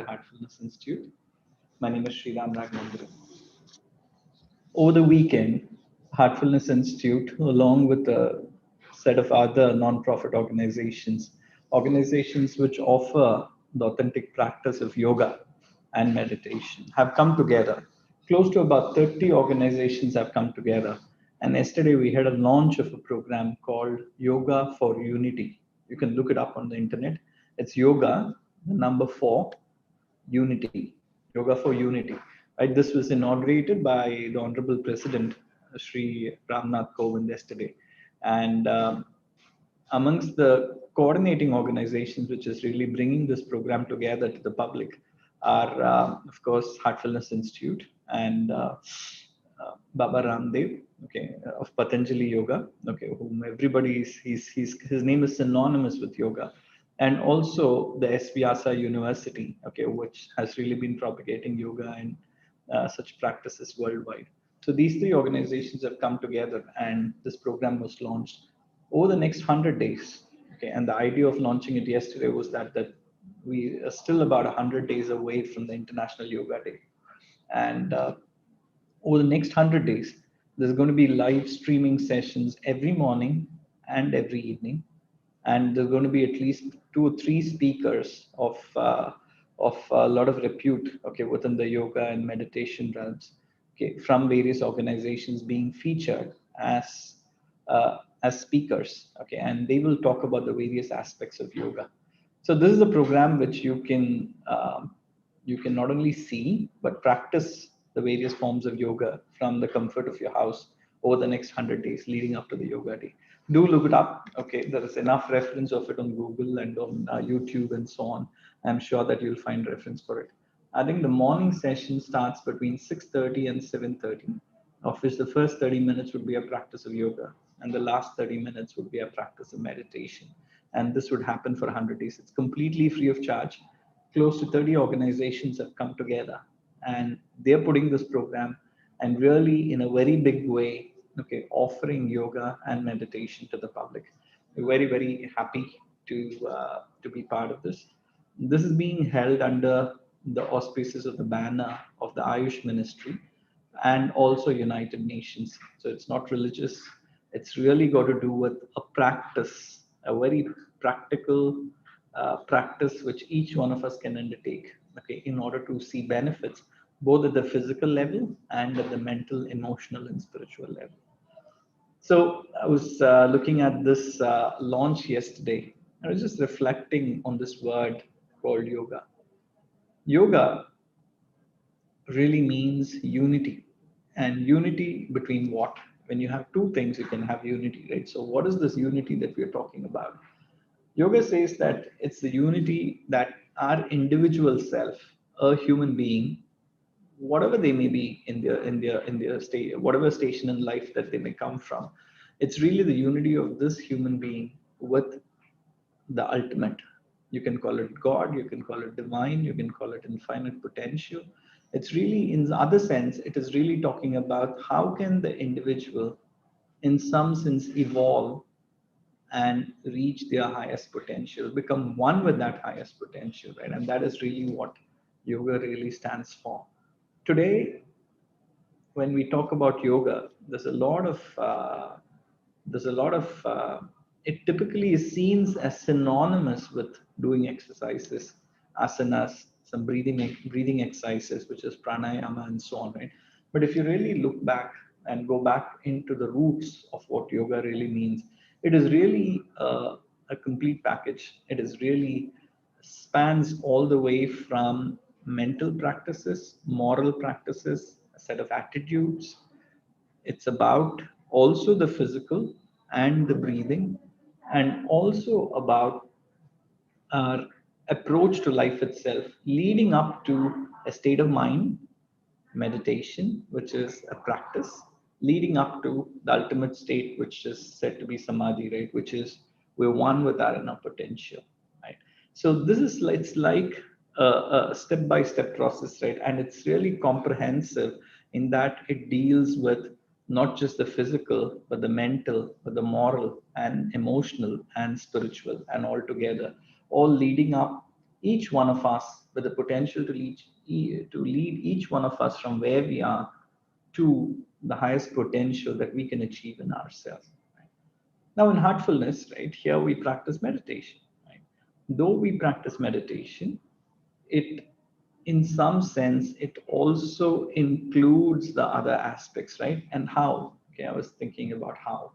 Heartfulness Institute. My name is Sriram Raghunandan. Over the weekend, Heartfulness Institute, along with a set of other non-profit organizations which offer the authentic practice of yoga and meditation, have come together. Close to about 30 organizations have come together. And yesterday we had a launch of a program called Yoga for Unity. You can look it up on the internet. It's yoga, the number four, unity, yoga for unity. Right, this was inaugurated by the Honorable President Sri Ramnath Kovind yesterday, and amongst the coordinating organizations, which is really bringing this program together to the public, are of course Heartfulness Institute and Baba Ramdev, okay, of Patanjali Yoga, okay, whom everybody is, his name is synonymous with yoga, and also the S. Vyasa University, okay, which has really been propagating yoga and such practices worldwide. So these three organizations have come together, and this program was launched over the next 100 days. Okay, and the idea of launching it yesterday was that we are still about 100 days away from the International Yoga Day, and over the next 100 days, there's going to be live streaming sessions every morning and every evening, and there's going to be at least two or three speakers of a lot of repute, okay, within the yoga and meditation realms, okay, from various organizations being featured as speakers, okay, and they will talk about the various aspects of yoga. So this is a program which you can not only see but practice the various forms of yoga from the comfort of your house over the next 100 days leading up to the yoga day. Do look it up. Okay, there is enough reference of it on Google and on YouTube and so on. I'm sure that you'll find reference for it. I think the morning session starts between 6:30 and 7:30, of which the first 30 minutes would be a practice of yoga and the last 30 minutes would be a practice of meditation. And this would happen for 100 days. It's completely free of charge. Close to 30 organizations have come together and they're putting this program and really in a very big way, okay, offering yoga and meditation to the public. We're very, very happy to be part of this. This is being held under the auspices of the banner of the Ayush Ministry and also United Nations. So it's not religious. It's really got to do with a practice, a very practical practice which each one of us can undertake, okay, in order to see benefits both at the physical level and at the mental, emotional, and spiritual level. So I was looking at this launch yesterday. I was just reflecting on this word called yoga. Yoga really means unity, and unity between what? When you have two things, you can have unity, right? So what is this unity that we're talking about? Yoga says that it's the unity that our individual self, a human being, whatever they may be in their state, whatever station in life that they may come from, it's really the unity of this human being with the ultimate. You can call it God, you can call it divine, you can call it infinite potential. It's really, in the other sense, it is really talking about how can the individual, in some sense, evolve and reach their highest potential, become one with that highest potential, right? And that is really what yoga really stands for. Today, when we talk about yoga, there's a lot of it typically is seen as synonymous with doing exercises, asanas, some breathing exercises, which is pranayama and so on, right? But if you really look back and go back into the roots of what yoga really means, it is really a complete package. It is really spans all the way from mental practices, moral practices, a set of attitudes. It's about also the physical and the breathing, and also about our approach to life itself, leading up to a state of mind, meditation, which is a practice, leading up to the ultimate state, which is said to be samadhi, right? Which is we're one with our inner potential, right? So this is it's like a step-by-step process, right? And it's really comprehensive in that it deals with not just the physical, but the mental, but the moral and emotional and spiritual, and all together, all leading up each one of us with the potential to lead each one of us from where we are to the highest potential that we can achieve in ourselves. Right? Now, in heartfulness, right, here we practice meditation. Right? Though we practice meditation, it, in some sense, it also includes the other aspects, right? And how? Okay, I was thinking about how.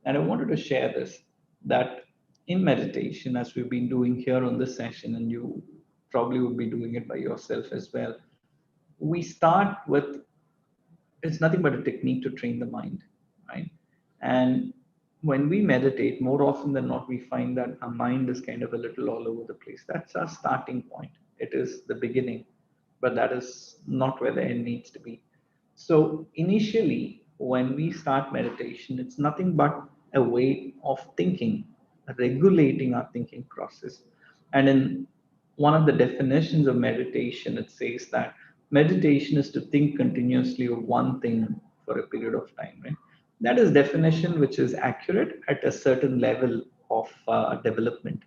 And I wanted to share this that in meditation, as we've been doing here on this session, and you probably would be doing it by yourself as well, we start with, it's nothing but a technique to train the mind, right? And when we meditate, more often than not, we find that our mind is kind of a little all over the place. That's our starting point. It is the beginning, but that is not where the end needs to be. So initially, when we start meditation, it's nothing but a way of thinking, regulating our thinking process. And in one of the definitions of meditation, it says that meditation is to think continuously of one thing for a period of time, right? That is definition which is accurate at a certain level of development,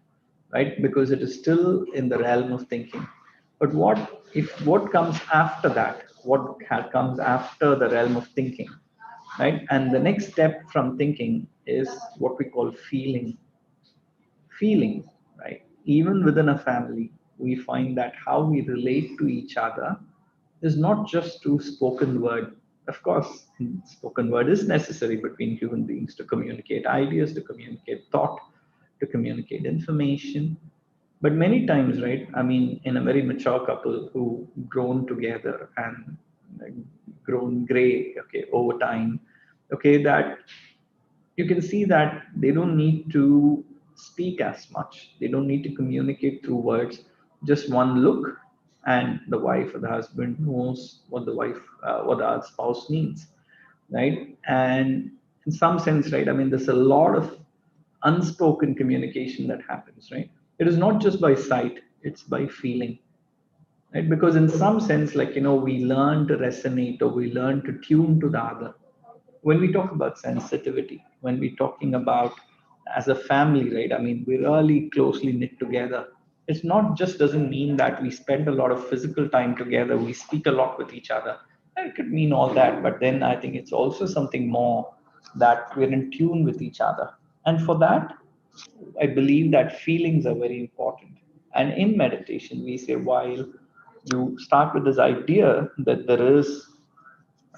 right? Because it is still in the realm of thinking. But what comes after that? Comes after the realm of thinking, right? And the next step from thinking is what we call feeling, right? Even within a family, we find that how we relate to each other is not just through spoken word. Of course, spoken word is necessary between human beings to communicate ideas, to communicate thought, to communicate information. But many times, right? I mean, in a very mature couple who grown together and like, grown gray, okay, over time, okay, that you can see that they don't need to speak as much. They don't need to communicate through words. Just one look, and the wife or the husband knows what the other spouse needs, right? And in some sense, right? I mean, there's a lot of unspoken communication that happens, right? It is not just by sight; it's by feeling, right? Because in some sense, like we learn to resonate or we learn to tune to the other when we talk about sensitivity, when we're talking about as a family, right? I mean, we're really closely knit together. It's not just doesn't mean that we spend a lot of physical time together, we speak a lot with each other. It could mean all that, but then I think it's also something more that we're in tune with each other. And for that, I believe that feelings are very important. And in meditation, we say while you start with this idea that there is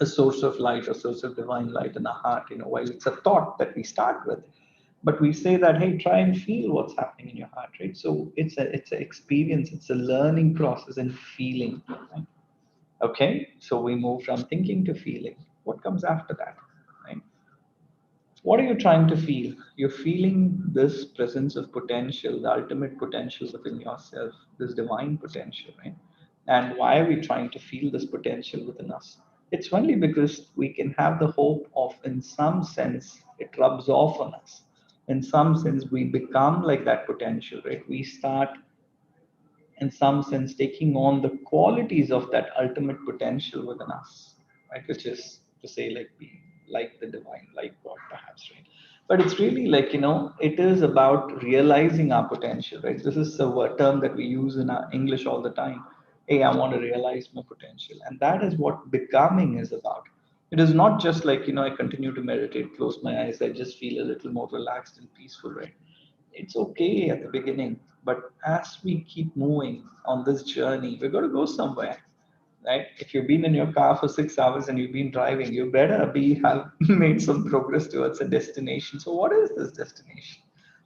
a source of light, a source of divine light in our heart, while it's a thought that we start with, but we say that, hey, try and feel what's happening in your heart, right? So it's an experience, it's a learning process and feeling, right? Okay, so we move from thinking to feeling. What comes after that, right? What are you trying to feel? You're feeling this presence of potential, the ultimate potential within yourself, this divine potential, right? And why are we trying to feel this potential within us? It's only because we can have the hope of, in some sense, it rubs off on us. In some sense, we become like that potential, right? We start in some sense taking on the qualities of that ultimate potential within us, right? Which is to say, like being like the divine, like God, perhaps, right? But it's really like, it is about realizing our potential, right? This is a term that we use in our English all the time. Hey, I want to realize my potential. And that is what becoming is about. It is not just like, I continue to meditate, close my eyes, I just feel a little more relaxed and peaceful, right? It's okay at the beginning, but as we keep moving on this journey, we're going to go somewhere, right? If you've been in your car for 6 hours and you've been driving, you better be have made some progress towards a destination. So, what is this destination?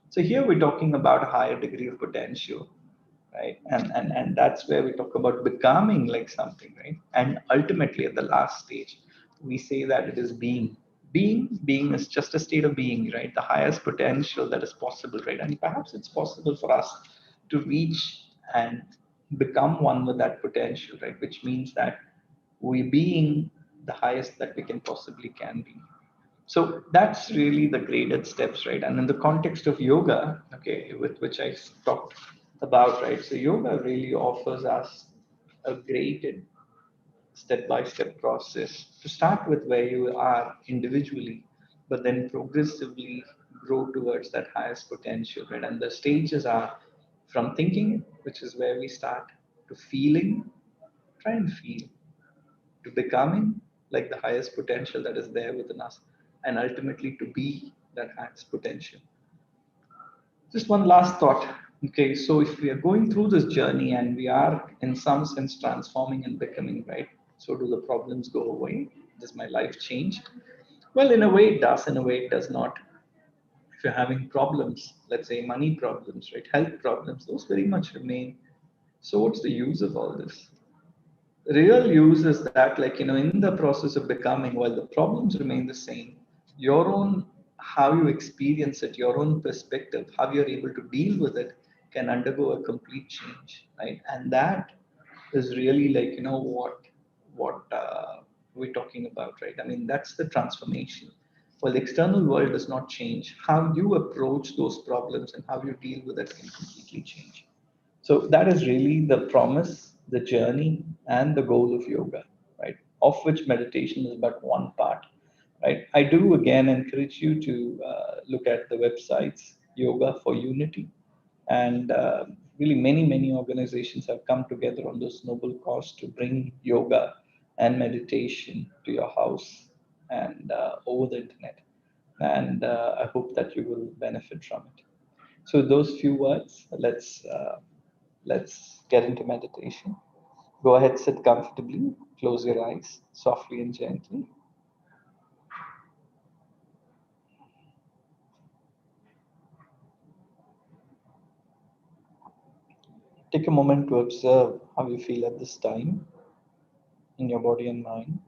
So here we're talking about a higher degree of potential, right? And that's where we talk about becoming like something, right? And ultimately, at the last stage, we say that it is being is just a state of being, right? The highest potential that is possible, right? And perhaps it's possible for us to reach and become one with that potential, right? Which means that we being the highest that we can possibly can be. So that's really the graded steps, right? And in the context of yoga, okay, with which I talked about, right? So yoga really offers us a graded step-by-step process to start with where you are individually, but then progressively grow towards that highest potential, right? And the stages are from thinking, which is where we start, to feeling, try and feel, to becoming like the highest potential that is there within us, and ultimately to be that highest potential. Just one last thought. Okay, so if we are going through this journey and we are in some sense transforming and becoming, right? So do the problems go away? Does my life change? Well, in a way it does, in a way it does not. If you're having problems, let's say money problems, right? Health problems, those very much remain. So what's the use of all this? Real use is that, like, in the process of becoming, while the problems remain the same, your own, how you experience it, your own perspective, how you're able to deal with it, can undergo a complete change, right? And that is really, like, what we're talking about, right? I mean, that's the transformation. While the external world does not change, how you approach those problems and how you deal with it can completely change. So that is really the promise, the journey, and the goal of yoga, right? Of which meditation is but one part, right? I do again encourage you to look at the websites Yoga for Unity, and really many organizations have come together on this noble cause to bring yoga and meditation to your house and over the internet. And I hope that you will benefit from it. So those few words, let's get into meditation. Go ahead, sit comfortably, close your eyes softly and gently. Take a moment to observe how you feel at this time in your body and mind.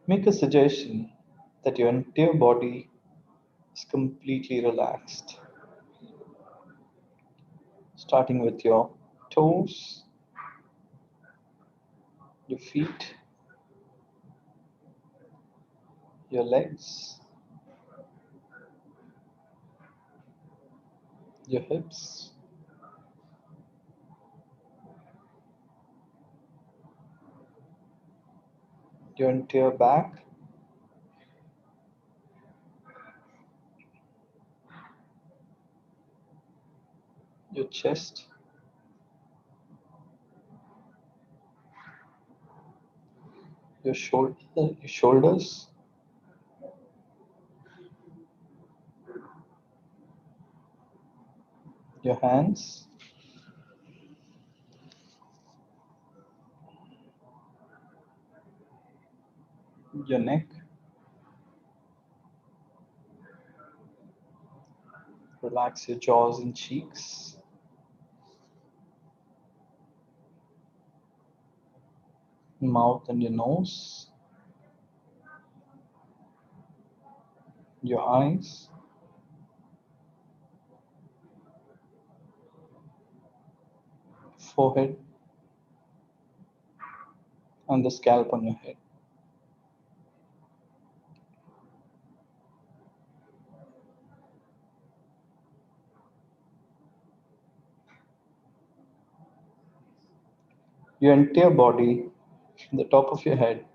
Make a suggestion that your entire body is completely relaxed, starting with your toes, your feet, your legs, your hips, your entire back, your chest, your shoulders, your hands, your neck. Relax your jaws and cheeks, mouth and your nose, your eyes, forehead, and the scalp on your head. Your entire body, from the top of your head,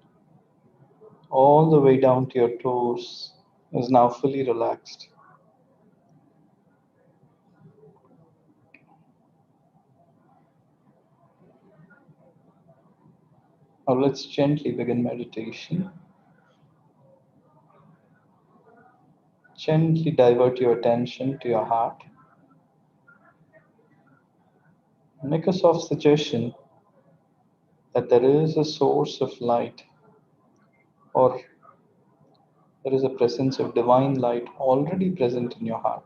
all the way down to your toes, is now fully relaxed. Now let's gently begin meditation. Gently divert your attention to your heart. Make a soft suggestion that there is a source of light, or there is a presence of divine light already present in your heart.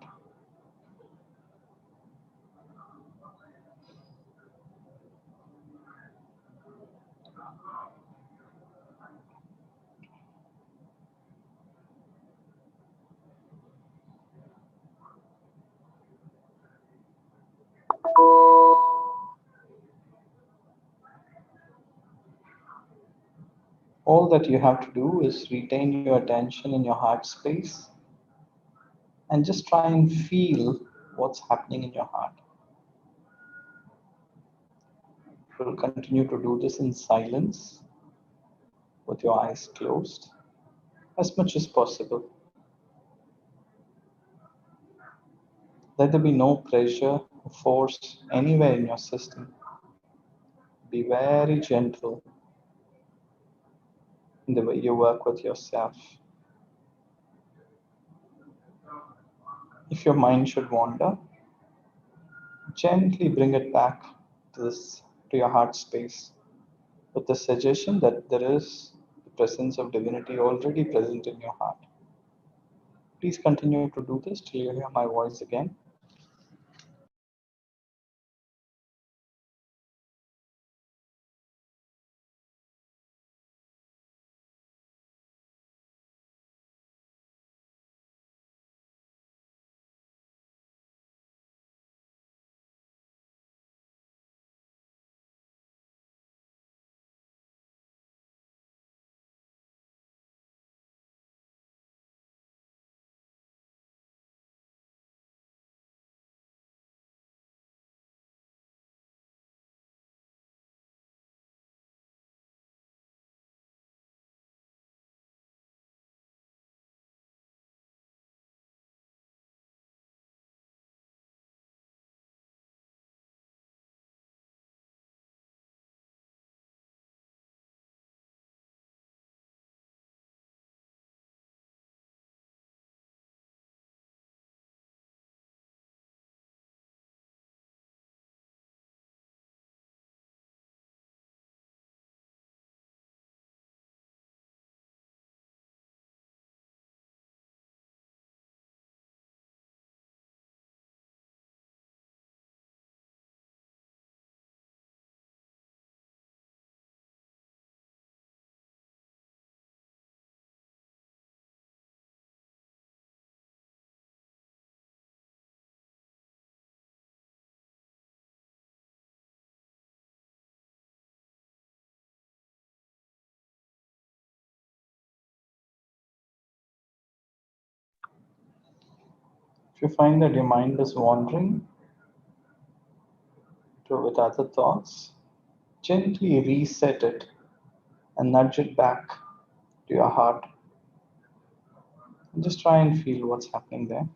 All that you have to do is retain your attention in your heart space and just try and feel what's happening in your heart. We'll continue to do this in silence. with your eyes closed as much as possible. Let there be no pressure or force anywhere in your system. Be very gentle in the way you work with yourself. If your mind should wander, gently bring it back to this to your heart space with the suggestion that there is the presence of divinity already present in your heart. Please continue to do this till you hear my voice again. If you find that your mind is wandering with other thoughts, gently reset it and nudge it back to your heart. And just try and feel what's happening there.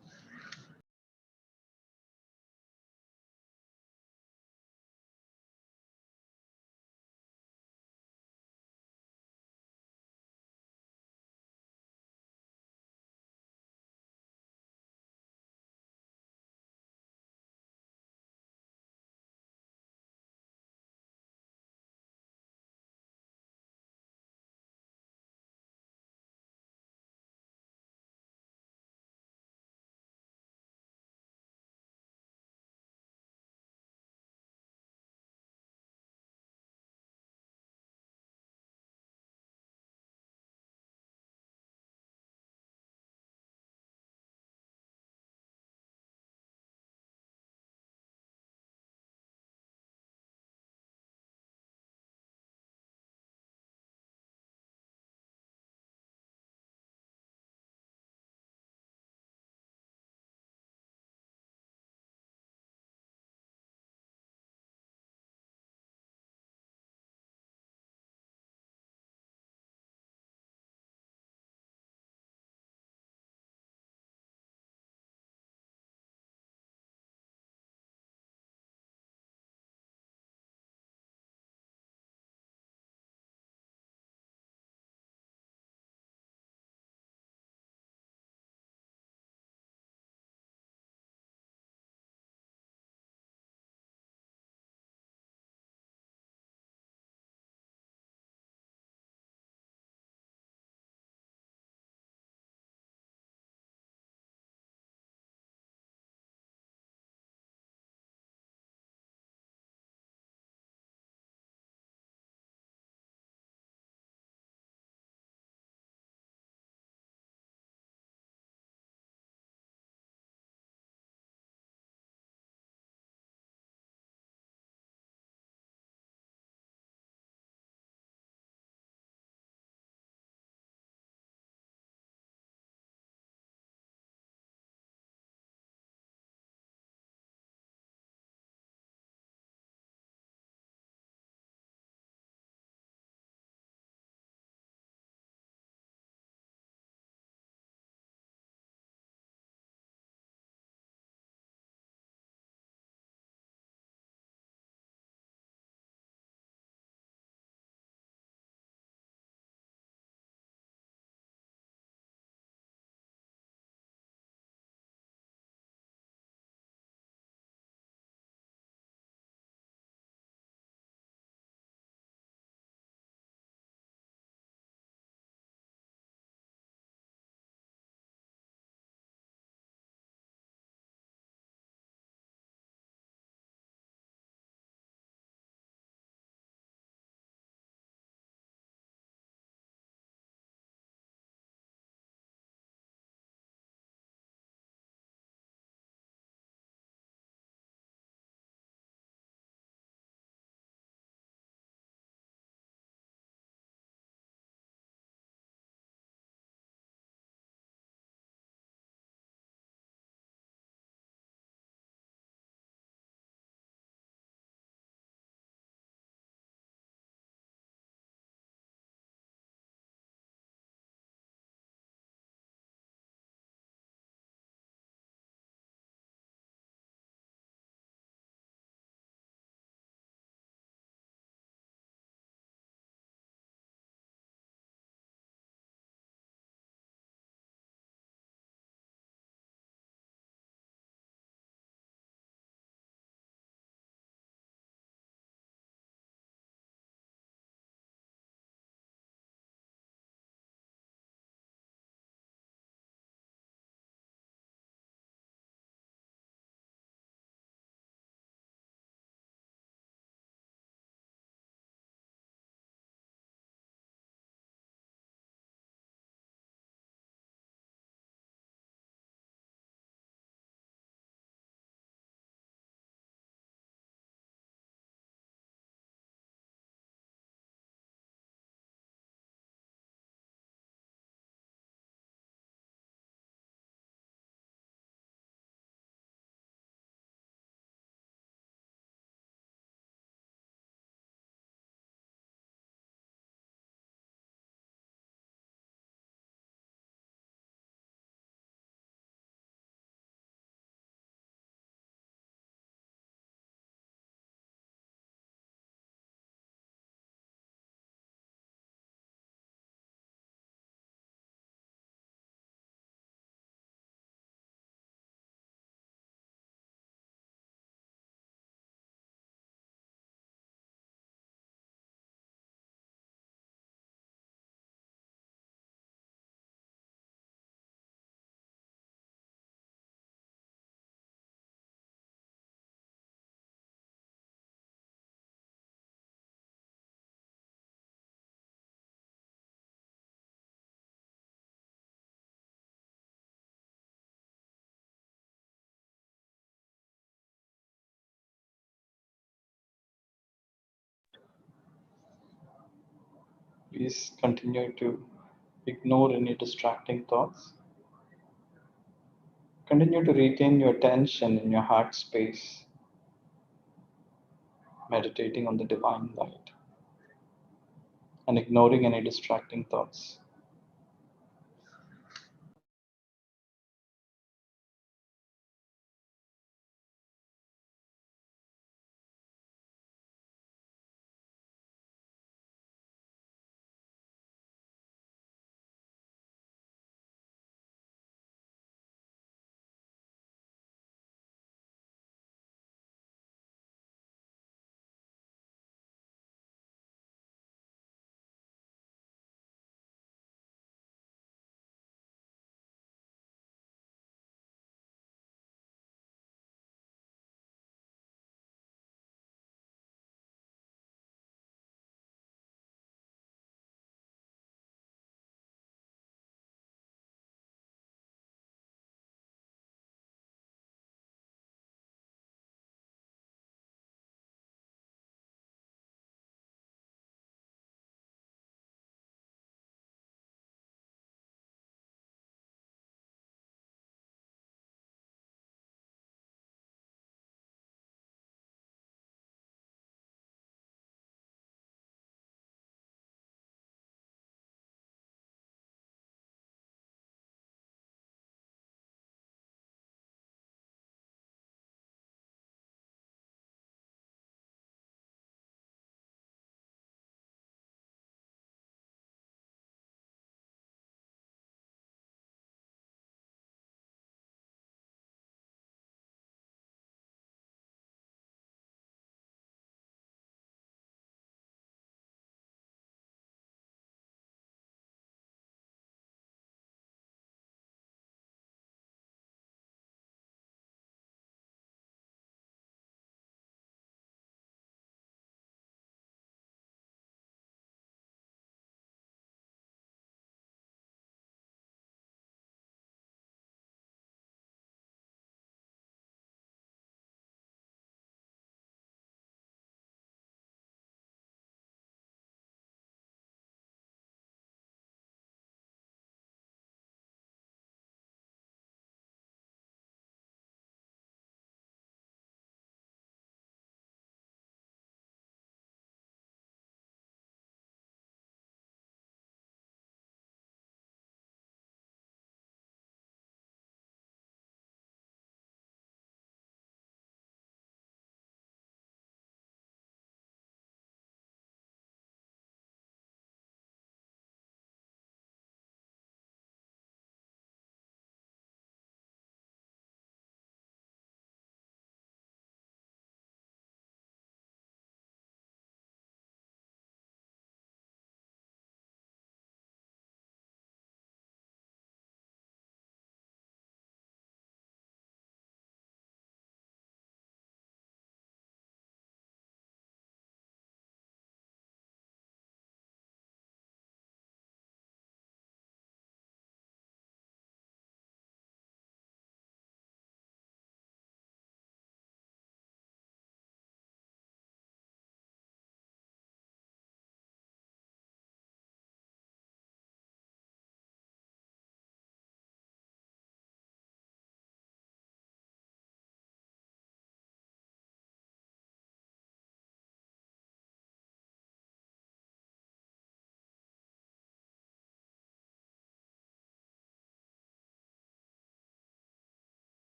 Please continue to ignore any distracting thoughts. Continue to retain your attention in your heart space, meditating on the divine light and ignoring any distracting thoughts.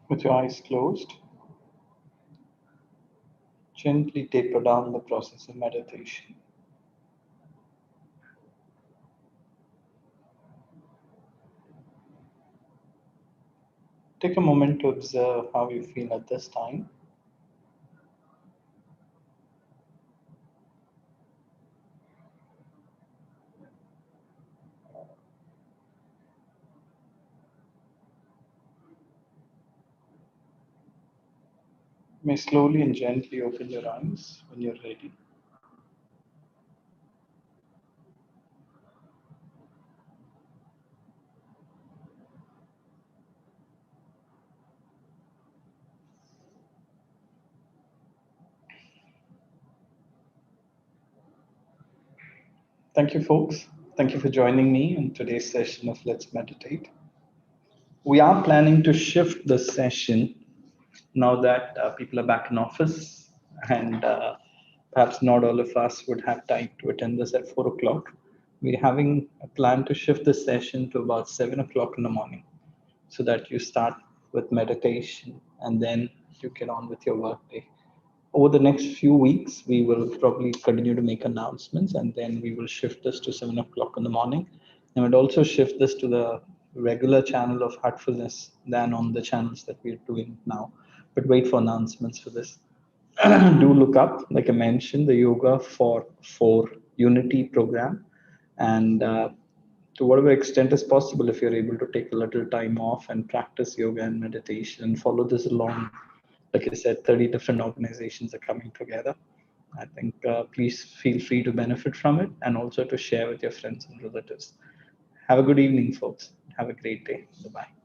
With your eyes closed, gently taper down the process of meditation. Take a moment to observe how you feel at this time. You may slowly and gently open your eyes when you're ready. Thank you, folks. Thank you for joining me in today's session of Let's Meditate. We are planning to shift the session now that people are back in office, and perhaps not all of us would have time to attend this at 4 o'clock. We're having a plan to shift the session to about 7 o'clock in the morning so that you start with meditation and then you get on with your workday. Over the next few weeks, we will probably continue to make announcements, and then we will shift this to 7 o'clock in the morning. And we'll also shift this to the regular channel of Heartfulness than on the channels that we're doing now. But wait for announcements for this. Do look up, like I mentioned, the Yoga for Unity program. And to whatever extent is possible, if you're able to take a little time off and practice yoga and meditation and follow this along, like I said, 30 different organizations are coming together. I think please feel free to benefit from it and also to share with your friends and relatives. Have a good evening, folks. Have a great day. Bye-bye.